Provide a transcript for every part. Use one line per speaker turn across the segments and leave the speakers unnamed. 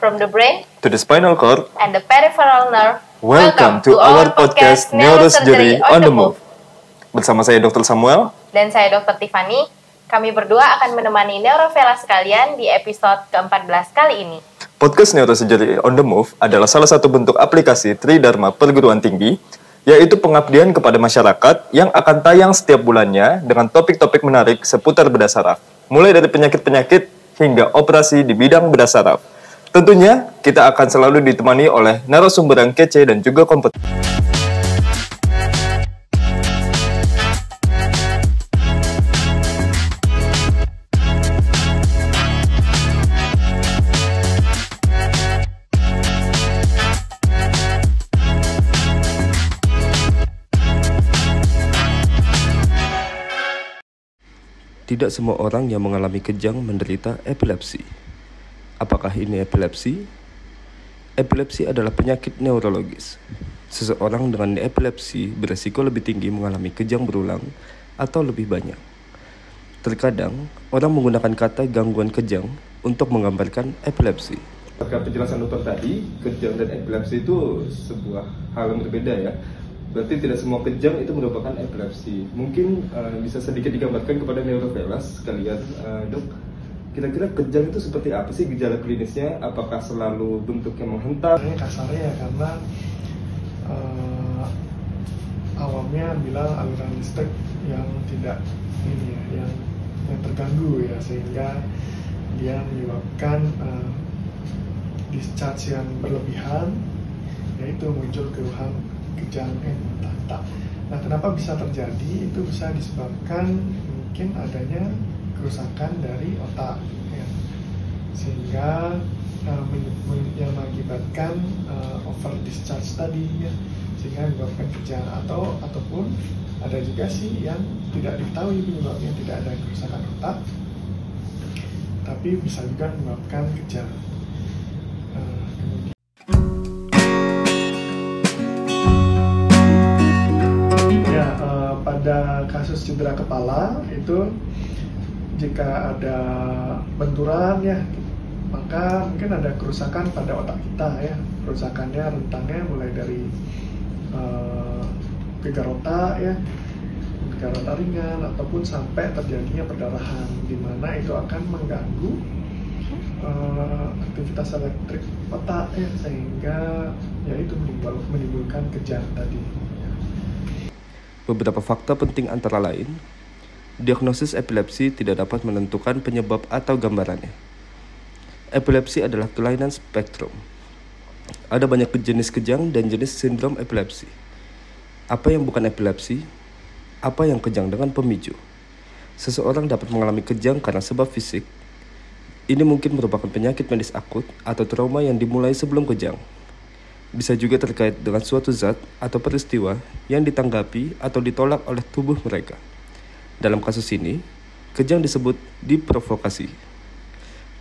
From the brain
to the spinal cord
and the peripheral nerve.
Welcome to our podcast Neurosurgery on the Move. Bersama saya Dr. Samuel
dan saya Dr. Tiffany. Kami berdua akan menemani neurovelas sekalian di episode ke-14 kali ini.
Podcast Neurosurgery on the Move adalah salah satu bentuk aplikasi Tridharma Perguruan Tinggi, yaitu pengabdian kepada masyarakat yang akan tayang setiap bulannya dengan topik-topik menarik seputar bedah saraf, mulai dari penyakit-penyakit hingga operasi di bidang bedah saraf. Tentunya, kita akan selalu ditemani oleh narasumber yang kece dan juga kompeten.
Tidak semua orang yang mengalami kejang menderita epilepsi. Apakah ini epilepsi? Epilepsi adalah penyakit neurologis. Seseorang dengan epilepsi beresiko lebih tinggi mengalami kejang berulang atau lebih banyak. Terkadang, orang menggunakan kata gangguan kejang untuk menggambarkan epilepsi.
Terkait penjelasan dokter tadi, kejang dan epilepsi itu sebuah hal yang berbeda ya. Berarti tidak semua kejang itu merupakan epilepsi. Mungkin bisa sedikit digambarkan kepada neurovelas sekalian, dok. Kira-kira kejang itu seperti apa sih gejala klinisnya? Apakah selalu bentuknya menghentak?
Kasarnya ya, karena awamnya bilang aliran listrik yang tidak yang terganggu ya, sehingga dia menyebabkan discharge yang berlebihan, yaitu muncul keluhan kejang menghentak. Nah, kenapa bisa terjadi? Itu bisa disebabkan mungkin adanya kerusakan dari otak ya. Sehingga yang mengakibatkan over discharge tadi ya, sehingga menyebabkan kejang ataupun ada juga sih yang tidak diketahui penyebabnya, tidak ada kerusakan otak tapi bisa juga menyebabkan kejang. Pada kasus cedera kepala itu, jika ada benturan ya, maka mungkin ada kerusakan pada otak kita ya. Kerusakannya rentangnya mulai dari gegar otak ya, gegar otak ringan ataupun sampai terjadinya perdarahan, di mana itu akan mengganggu aktivitas elektrik otak ya, sehingga ya itu menimbulkan kejang tadi.
Beberapa fakta penting antara lain, diagnosis epilepsi tidak dapat menentukan penyebab atau gambarannya. Epilepsi adalah kelainan spektrum. Ada banyak jenis kejang dan jenis sindrom epilepsi. Apa yang bukan epilepsi? Apa yang kejang dengan pemicu? Seseorang dapat mengalami kejang karena sebab fisik. Ini mungkin merupakan penyakit medis akut atau trauma yang dimulai sebelum kejang. Bisa juga terkait dengan suatu zat atau peristiwa yang ditanggapi atau ditolak oleh tubuh mereka. Dalam kasus ini, kejang disebut diprovokasi.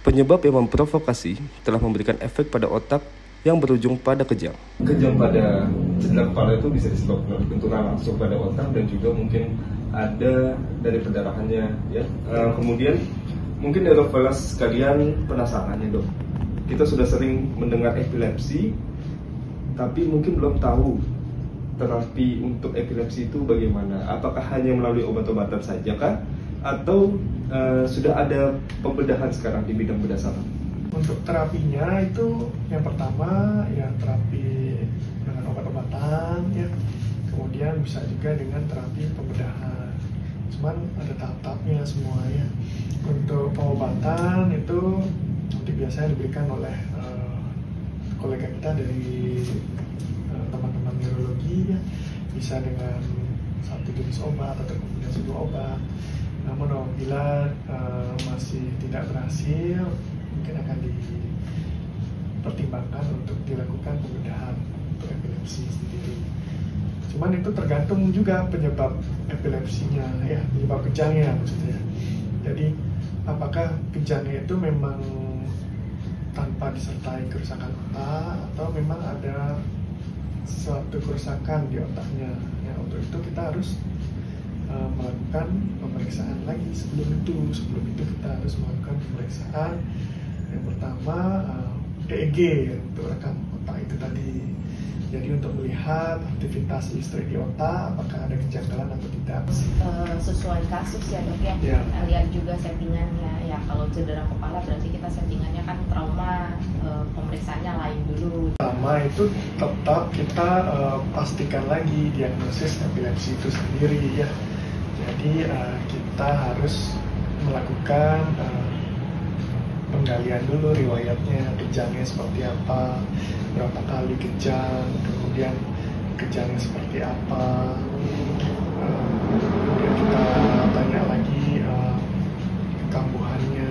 Penyebab yang memprovokasi telah memberikan efek pada otak yang berujung pada kejang.
Kejang pada cedera kepala itu bisa disebabkan oleh benturan langsung pada otak dan juga mungkin ada dari perdarahannya ya. Kemudian mungkin neurovelas sekalian penasaran ya, dok. Kita sudah sering mendengar epilepsi, tapi mungkin belum tahu terapi untuk epilepsi itu bagaimana. Apakah hanya melalui obat-obatan saja kah? Atau sudah ada pembedahan sekarang di bidang bedah saraf?
Untuk terapinya itu yang pertama ya terapi dengan obat-obatan ya. Kemudian bisa juga dengan terapi pembedahan. Cuman ada tahap-tahapnya semua ya. Untuk pengobatan itu nanti biasanya diberikan oleh kolega kita dari teman-teman neurologi ya, bisa dengan satu jenis obat atau kombinasi dua obat. Namun apabila masih tidak berhasil, mungkin akan dipertimbangkan untuk dilakukan pembedahan untuk epilepsi sendiri. Cuman itu tergantung juga penyebab epilepsinya ya, penyebab kejangnya maksudnya. Jadi apakah kejangnya itu memang tanpa disertai kerusakan otak atau memang ada suatu kerusakan di otaknya ya. Untuk itu kita harus melakukan pemeriksaan lagi. Sebelum itu kita harus melakukan pemeriksaan yang pertama EEG untuk rekam otak itu tadi. Jadi untuk melihat aktivitas listrik di otak apakah ada kejanggalan atau tidak.
Sesuai kasus ya dok ya.
Ya.
Lihat juga settingannya ya. Kalau cedera kepala berarti kita settingannya kan trauma, pemeriksaannya lain dulu.
Pertama itu tetap kita pastikan lagi diagnosis epilepsi itu sendiri ya. Jadi kita harus melakukan penggalian dulu riwayatnya, kejangnya seperti apa, berapa kali kejang, kemudian kejangnya seperti apa. Kemudian kita tanya lagi kambuhannya.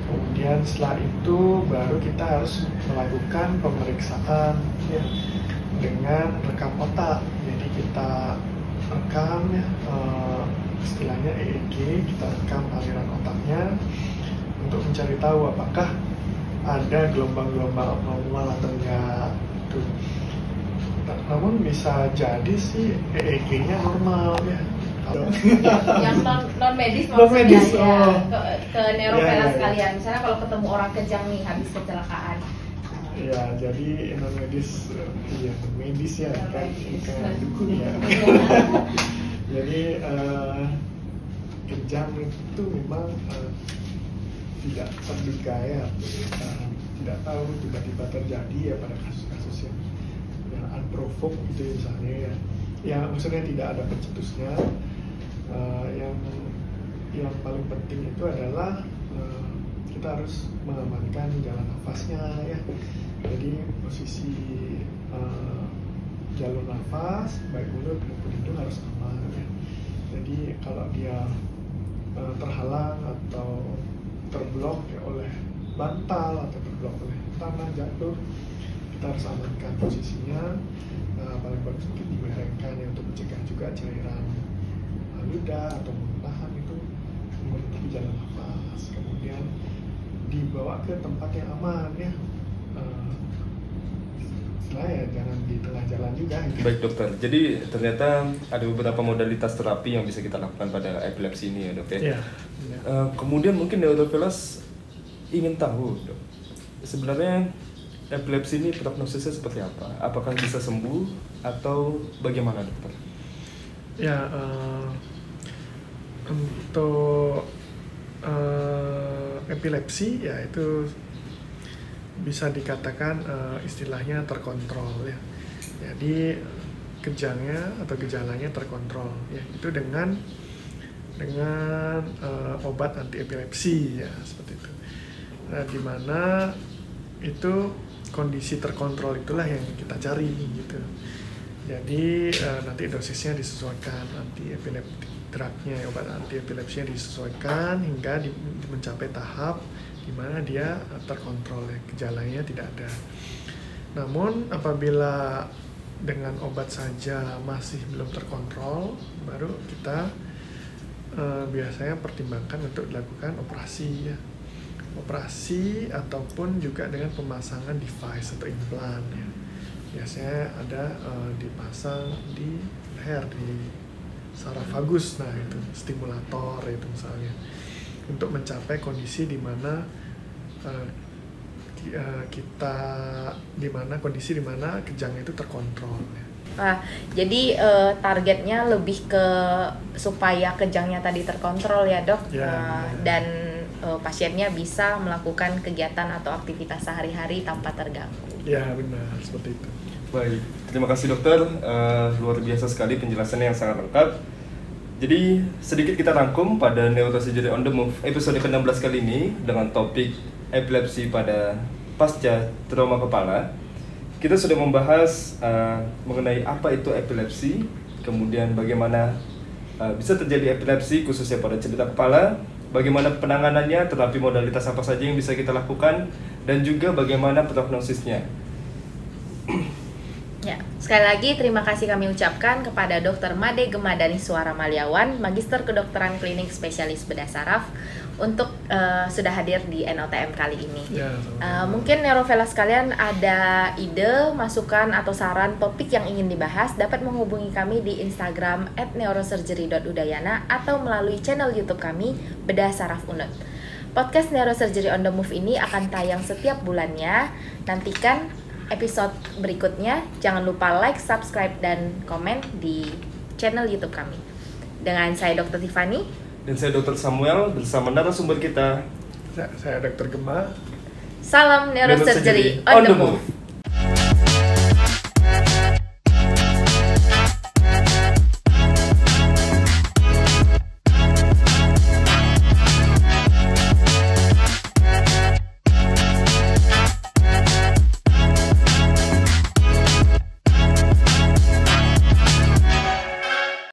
Kemudian setelah itu baru kita harus melakukan pemeriksaan ya, dengan rekam otak. Jadi kita rekam ya, istilahnya EEG, kita rekam aliran otaknya untuk mencari tahu apakah ada gelombang-gelombang abnormal atau enggak. Tuh. Namun bisa jadi sih EEG-nya normal ya.
Yang non medis
Non-medis,
maksudnya ya, ke neurovelas
Ya.
sekalian. Misalnya kalau ketemu orang kejang nih habis kecelakaan.
Ya, jadi non medis, ya medis ya kan, bukan dukun ya. Jadi kejang itu memang tidak terduga ya, tidak tahu tiba-tiba terjadi ya pada kasus-kasus yang unprovoked gitu misalnya ya. Ya maksudnya tidak ada pencetusnya. Yang paling penting itu adalah kita harus mengamankan jalan nafasnya ya. Jadi posisi jalur nafas baik mulut maupun hidung harus aman ya. Jadi kalau dia terhalang atau terblok ya oleh bantal atau terblok oleh tanah jatuh, kita harus amankan posisinya. Paling bagus mungkin dimerengkan ya untuk mencegah juga cairan ludah atau muntahan itu menutupi jalan nafas. Kemudian dibawa ke tempat yang aman ya. Setelah ya jangan di tengah jalan juga. Gitu.
Baik dokter, jadi ternyata ada beberapa modalitas terapi yang bisa kita lakukan pada epilepsi ini ya dok ya.
Ya.
Kemudian mungkin neurovelas ingin tahu dok, sebenarnya epilepsi ini prognosisnya seperti apa? Apakah bisa sembuh atau bagaimana dokter?
Ya, untuk epilepsi ya itu bisa dikatakan istilahnya terkontrol ya. Jadi kejangnya atau gejalanya terkontrol ya. Itu dengan obat anti epilepsi ya seperti itu. Nah, di mana itu kondisi terkontrol itulah yang kita cari gitu. Jadi nanti dosisnya disesuaikan, anti epileptik drugnya, obat anti epilepsinya disesuaikan hingga mencapai tahap di mana dia terkontrol ya, gejalanya tidak ada. Namun apabila dengan obat saja masih belum terkontrol, baru kita biasanya pertimbangkan untuk dilakukan operasi ya. Operasi ataupun juga dengan pemasangan device atau implan ya. Biasanya ada dipasang di leher, di saraf-vagus, nah itu stimulator itu misalnya, untuk mencapai kondisi di mana kondisi di mana kejangnya itu terkontrol ya.
Jadi targetnya lebih ke supaya kejangnya tadi terkontrol ya dok,
Ya.
Dan pasiennya bisa melakukan kegiatan atau aktivitas sehari-hari tanpa terganggu.
Ya benar, seperti itu.
Baik, terima kasih dokter, luar biasa sekali penjelasannya yang sangat lengkap. Jadi sedikit kita rangkum pada Neurosurgery on the Move episode ke-16 kali ini dengan topik epilepsi pada pasca trauma kepala. Kita sudah membahas mengenai apa itu epilepsi, kemudian bagaimana bisa terjadi epilepsi khususnya pada cedera kepala, bagaimana penanganannya, terapi modalitas apa saja yang bisa kita lakukan, dan juga bagaimana prognosisnya.
Ya, sekali lagi terima kasih kami ucapkan kepada Dr. Made Gemadani Suara Maliawan, Magister Kedokteran Klinik Spesialis Bedah Saraf, untuk sudah hadir di NOTM kali ini.
Ya,
Mungkin neurovelas sekalian ada ide, masukan, atau saran topik yang ingin dibahas, dapat menghubungi kami di Instagram @neurosurgery.udayana atau melalui channel YouTube kami Bedah Saraf Unut. Podcast Neurosurgery on the Move ini akan tayang setiap bulannya. Nantikan episode berikutnya. Jangan lupa like, subscribe, dan komen di channel YouTube kami. Dengan saya Dr. Tiffany
Dan saya Dr. Samuel bersama narasumber kita.
Saya Dr. Gema.
Salam Neurosurgery on the Move.